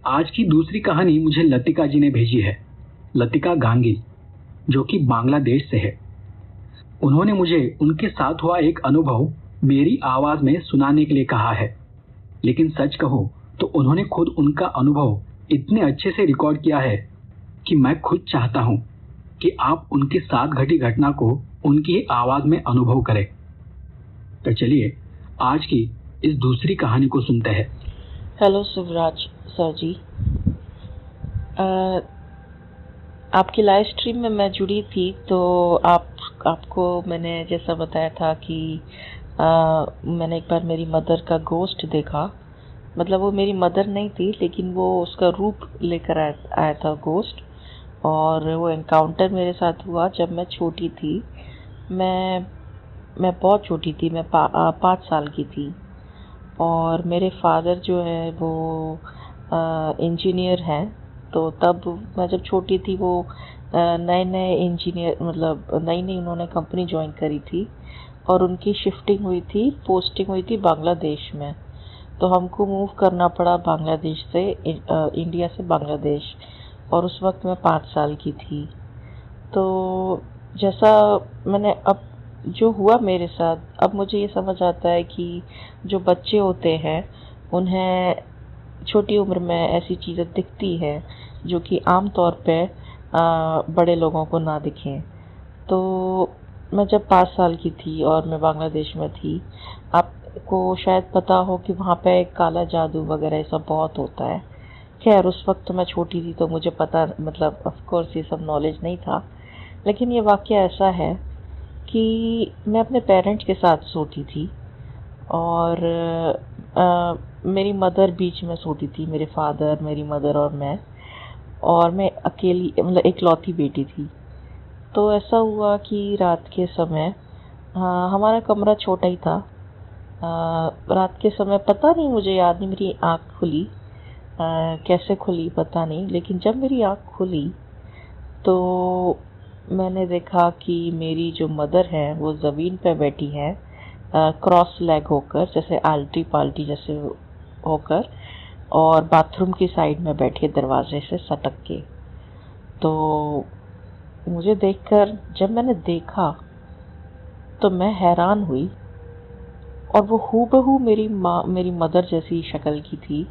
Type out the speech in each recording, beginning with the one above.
आज की दूसरी कहानी मुझे लतिका जी ने भेजी है। लतिका गांगी, जो कि बांग्लादेश से है। उन्होंने मुझे उनके साथ हुआ एक अनुभव मेरी आवाज में सुनाने के लिए कहा है। लेकिन सच कहो तो उन्होंने खुद उनका अनुभव इतने अच्छे से रिकॉर्ड किया है कि मैं खुद चाहता हूं कि आप उनके साथ घटी घटना को उनकी आवाज में अनुभव करें। तो चलिए आज की इस दूसरी कहानी को सुनते हैं। हेलो शिवराज सर जी, आपकी लाइव स्ट्रीम में मैं जुड़ी थी तो आपको मैंने जैसा बताया था कि मैंने एक बार मेरी मदर का गोस्ट देखा। मतलब वो मेरी मदर नहीं थी, लेकिन वो उसका रूप लेकर आया था गोस्ट। और वो एनकाउंटर मेरे साथ हुआ जब मैं छोटी थी। मैं बहुत छोटी थी, मैं 5 साल की थी। और मेरे फादर जो है वो इंजीनियर हैं। तो तब मैं जब छोटी थी वो नए नए इंजीनियर, मतलब नई नई उन्होंने कंपनी ज्वाइन करी थी और उनकी शिफ्टिंग हुई थी, पोस्टिंग हुई थी बांग्लादेश में। तो हमको मूव करना पड़ा बांग्लादेश से इंडिया से बांग्लादेश। और उस वक्त मैं 5 साल की थी। तो जैसा मैंने अब जो हुआ मेरे साथ, अब मुझे ये समझ आता है कि जो बच्चे होते हैं उन्हें छोटी उम्र में ऐसी चीज़ें दिखती है जो कि आम तौर पे बड़े लोगों को ना दिखें। तो मैं जब 5 साल की थी और मैं बांग्लादेश में थी, आपको शायद पता हो कि वहाँ पे काला जादू वगैरह सब बहुत होता है। खैर उस वक्त तो मैं छोटी थी तो मुझे पता, मतलब ऑफ कोर्स ये सब नॉलेज नहीं था। लेकिन ये वाक़या ऐसा है कि मैं अपने पेरेंट्स के साथ सोती थी और मेरी मदर बीच में सोती थी, मेरे फादर, मेरी मदर और मैं अकेली, मतलब इकलौती बेटी थी। तो ऐसा हुआ कि रात के समय, हमारा कमरा छोटा ही था। रात के समय पता नहीं, मुझे याद नहीं, मेरी आँख खुली, कैसे खुली पता नहीं, लेकिन जब मेरी आँख खुली तो मैंने देखा कि मेरी जो मदर है वो ज़मीन पे बैठी है, क्रॉस लेग होकर, जैसे आल्टी पाल्टी जैसे होकर, और बाथरूम की साइड में बैठी है दरवाजे से सटक के। तो मुझे देखकर, जब मैंने देखा तो मैं हैरान हुई। और वो हूबहू मेरी मदर जैसी शक्ल की थी।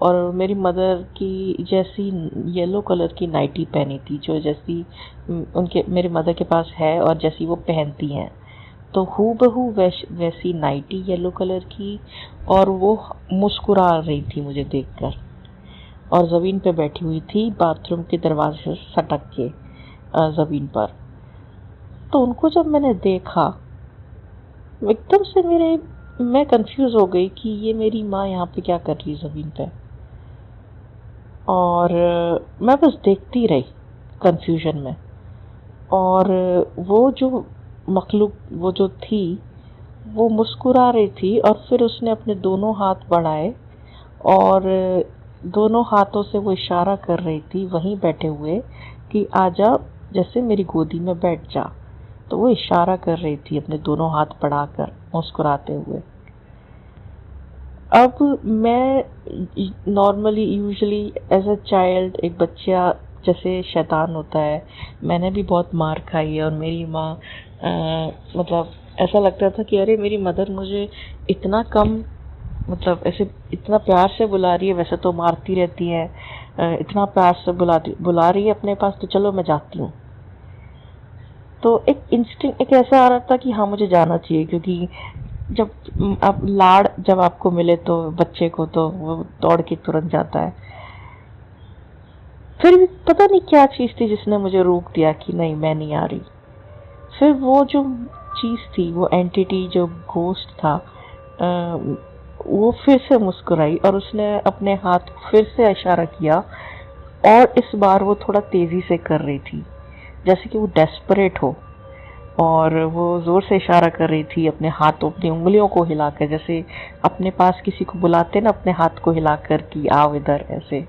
और मेरी मदर की जैसी येलो कलर की नाइटी पहनी थी, जो जैसी उनके मेरे मदर के पास है और जैसी वो पहनती हैं। तो हूबहू वैसी नाइटी येलो कलर की, और वो मुस्कुरा रही थी मुझे देखकर, और ज़मीन पे बैठी हुई थी बाथरूम के दरवाजे से सटक के ज़मीन पर। तो उनको जब मैंने देखा, एकदम से मैं कंफ्यूज हो गई कि ये मेरी माँ यहाँ पे क्या कर रही है ज़मीन पे। और मैं बस देखती रही कंफ्यूजन में। और वो जो मखलूक, वो जो थी, वो मुस्कुरा रही थी और फिर उसने अपने दोनों हाथ बढ़ाए और दोनों हाथों से वो इशारा कर रही थी वहीं बैठे हुए कि आजा, जैसे मेरी गोदी में बैठ जा। तो वो इशारा कर रही थी अपने दोनों हाथ बढ़ाकर मुस्कुराते हुए। अब मैं normally, usually as a child, एक बच्चा जैसे शैतान होता है, मैंने भी बहुत मार खाई है। और मेरी माँ, मतलब ऐसा लगता था कि अरे मेरी मदर मुझे इतना कम, मतलब ऐसे इतना प्यार से बुला रही है, वैसे तो मारती रहती है, इतना प्यार से बुला रही है अपने पास, तो चलो मैं जाती हूँ। तो एक इंस्टिंक्ट एक ऐसा आ रहा था कि हाँ मुझे जाना चाहिए, क्योंकि जब आप लाड़ जब आपको मिले तो बच्चे को, तो वो दौड़ के तुरंत जाता है। फिर भी पता नहीं क्या चीज़ थी जिसने मुझे रोक दिया कि नहीं, मैं नहीं आ रही। फिर वो जो चीज़ थी, वो एंटिटी जो घोस्ट था, वो फिर से मुस्कुराई और उसने अपने हाथ फिर से इशारा किया। और इस बार वो थोड़ा तेज़ी से कर रही थी, जैसे कि वो डेस्परेट हो। और वो ज़ोर से इशारा कर रही थी अपने हाथों, अपनी उंगलियों को हिलाकर, जैसे अपने पास किसी को बुलाते ना अपने हाथ को हिलाकर कि आओ इधर, ऐसे।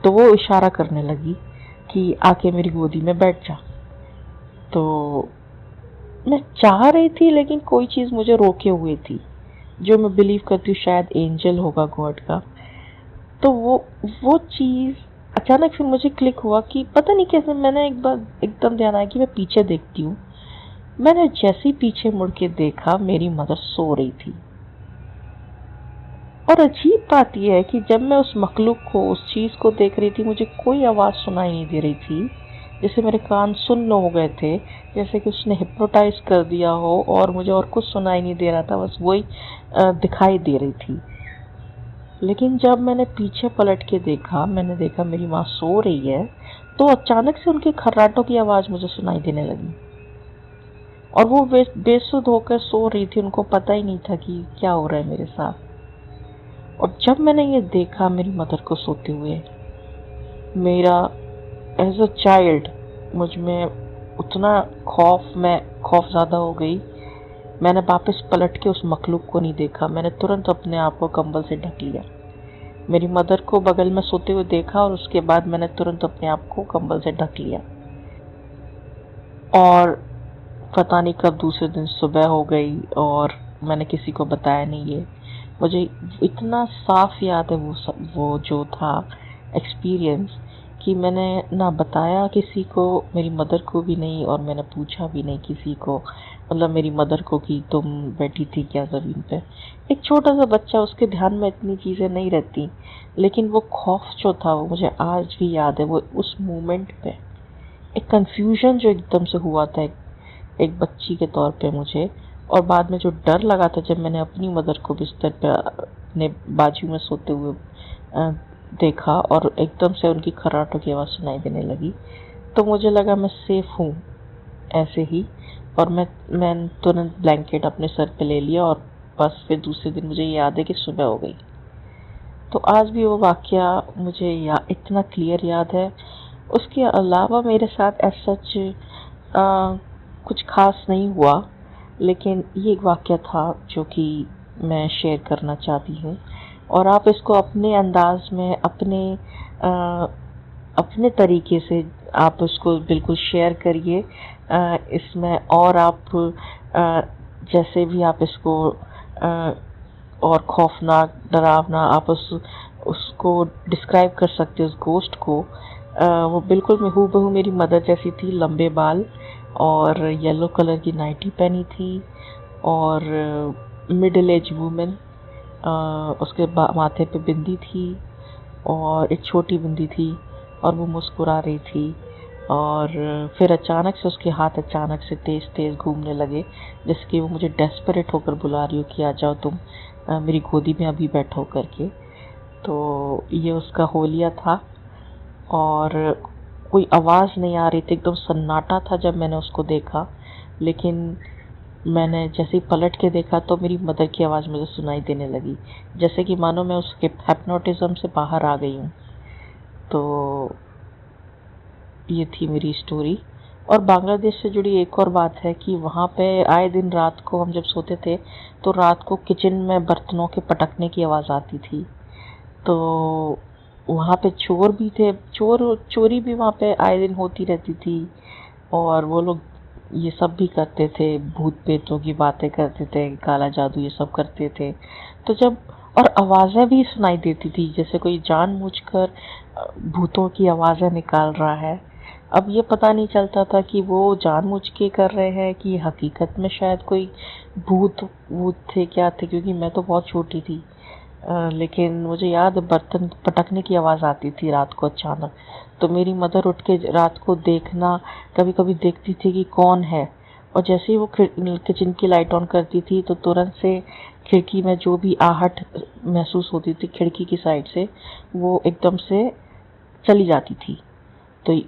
तो वो इशारा करने लगी कि आके मेरी गोदी में बैठ जा। तो मैं चाह रही थी, लेकिन कोई चीज़ मुझे रोके हुए थी, जो मैं बिलीव करती हूँ शायद एंजल होगा, गॉड का। तो वो चीज़ अचानक से मुझे क्लिक हुआ कि पता नहीं कैसे मैंने एक बार एकदम ध्यान आया कि मैं पीछे देखती हूँ। मैंने जैसे ही पीछे मुड़ के देखा, मेरी मदर सो रही थी। और अजीब बात यह है कि जब मैं उस मखलूक को, उस चीज़ को देख रही थी, मुझे कोई आवाज़ सुनाई नहीं दे रही थी। जैसे मेरे कान सुन्न हो गए थे, जैसे कि उसने हिप्नोटाइज कर दिया हो और मुझे और कुछ सुनाई नहीं दे रहा था, बस वही दिखाई दे रही थी। लेकिन जब मैंने पीछे पलट के देखा, मैंने देखा मेरी माँ सो रही है, तो अचानक से उनके खर्राटों की आवाज़ मुझे सुनाई देने लगी। और वो बेसुध होकर सो रही थी, उनको पता ही नहीं था कि क्या हो रहा है मेरे साथ। और जब मैंने ये देखा मेरी मदर को सोते हुए, मेरा एज अ चाइल्ड मुझ में उतना खौफ ज़्यादा हो गई। मैंने वापस पलट के उस मखलूक को नहीं देखा, मैंने तुरंत अपने आप को कंबल से ढक लिया। मेरी मदर को बगल में सोते हुए देखा और उसके बाद मैंने तुरंत अपने आप को कंबल से ढक लिया। और पता नहीं कब दूसरे दिन सुबह हो गई और मैंने किसी को बताया नहीं। ये मुझे इतना साफ याद है वो जो था एक्सपीरियंस, कि मैंने ना बताया किसी को, मेरी मदर को भी नहीं, और मैंने पूछा भी नहीं किसी को, मतलब मेरी मदर को, कि तुम बैठी थी क्या ज़मीन पे। एक छोटा सा बच्चा, उसके ध्यान में इतनी चीज़ें नहीं रहती, लेकिन वो खौफ जो था वो मुझे आज भी याद है। वो उस मोमेंट पे एक कंफ्यूजन जो एकदम से हुआ था एक बच्ची के तौर पे मुझे, और बाद में जो डर लगा था जब मैंने अपनी मदर को बिस्तर पे अपने बाजू में सोते हुए अ, देखा और एकदम से उनकी खर्राटों की आवाज़ सुनाई देने लगी, तो मुझे लगा मैं सेफ हूँ ऐसे ही। और मैं तुरंत ब्लैंकेट अपने सर पे ले लिया और बस फिर दूसरे दिन मुझे याद है कि सुबह हो गई। तो आज भी वो वाक़या मुझे इतना क्लियर याद है। उसके अलावा मेरे साथ एज़ सच कुछ ख़ास नहीं हुआ, लेकिन ये एक वाक़या था जो कि मैं शेयर करना चाहती हूँ। और आप इसको अपने अंदाज़ में, अपने तरीके से आप उसको बिल्कुल शेयर करिए इसमें। और आप जैसे भी आप इसको और खौफनाक, डरावना आप उसको डिस्क्राइब कर सकते हो उस गोश्त को। वो बिल्कुल मैं हूबहू मेरी मदर जैसी थी, लंबे बाल और येलो कलर की नाइटी पहनी थी, और मिडिल एज वुमेन, उसके माथे पे बिंदी थी और एक छोटी बिंदी थी, और वो मुस्कुरा रही थी। और फिर अचानक से उसके हाथ अचानक से तेज़ तेज़ घूमने लगे, जैसे कि वो मुझे डेस्परेट होकर बुला रही हो कि आ जाओ तुम मेरी गोदी में अभी बैठो करके। तो ये उसका होलिया था और कोई आवाज़ नहीं आ रही थी, एकदम सन्नाटा था जब मैंने उसको देखा। लेकिन मैंने जैसे ही पलट के देखा तो मेरी मदर की आवाज़ मुझे सुनाई देने लगी, जैसे कि मानो मैं उसके हिप्नोटिज्म से बाहर आ गई हूँ। तो ये थी मेरी स्टोरी। और बांग्लादेश से जुड़ी एक और बात है कि वहाँ पे आए दिन रात को हम जब सोते थे तो रात को किचन में बर्तनों के पटकने की आवाज़ आती थी। तो वहाँ पे चोर भी थे, चोरी भी वहाँ पे आए दिन होती रहती थी, और वो लोग ये सब भी करते थे, भूत प्रेतों की बातें करते थे, काला जादू ये सब करते थे। तो जब और आवाज़ें भी सुनाई देती थी, जैसे कोई जानबूझकर भूतों की आवाज़ें निकाल रहा है। अब ये पता नहीं चलता था कि वो जानबूझ के कर रहे हैं कि हकीकत में शायद कोई भूत वूत थे, क्या थे, क्योंकि मैं तो बहुत छोटी थी। लेकिन मुझे याद है बर्तन पटकने की आवाज़ आती थी रात को अचानक। तो मेरी मदर उठ के रात को देखना, कभी कभी देखती थी कि कौन है, और जैसे ही वो किचन की लाइट ऑन करती थी तो तुरंत से खिड़की में जो भी आहट महसूस होती थी खिड़की की साइड से, वो एकदम से चली जाती थी। तो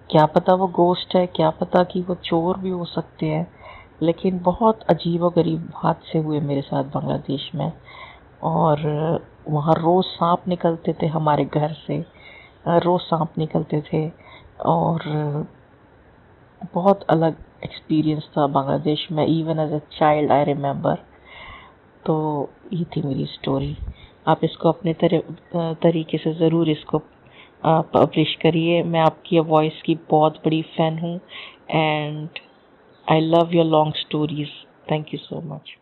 क्या पता वो गोश्त है, क्या पता कि वो चोर भी हो सकते हैं। लेकिन बहुत अजीबोगरीब हादसे हुए मेरे साथ बांग्लादेश में। और वहाँ रोज़ सांप निकलते थे हमारे घर से, रोज़ सांप निकलते थे। और बहुत अलग एक्सपीरियंस था बांग्लादेश में, even as a child I remember. तो ये थी मेरी स्टोरी। आप इसको अपने तरीके से ज़रूर इसको पब्लिश करिए। मैं आपकी वॉइस की बहुत बड़ी फ़ैन हूँ, and I love your long stories. Thank you so much.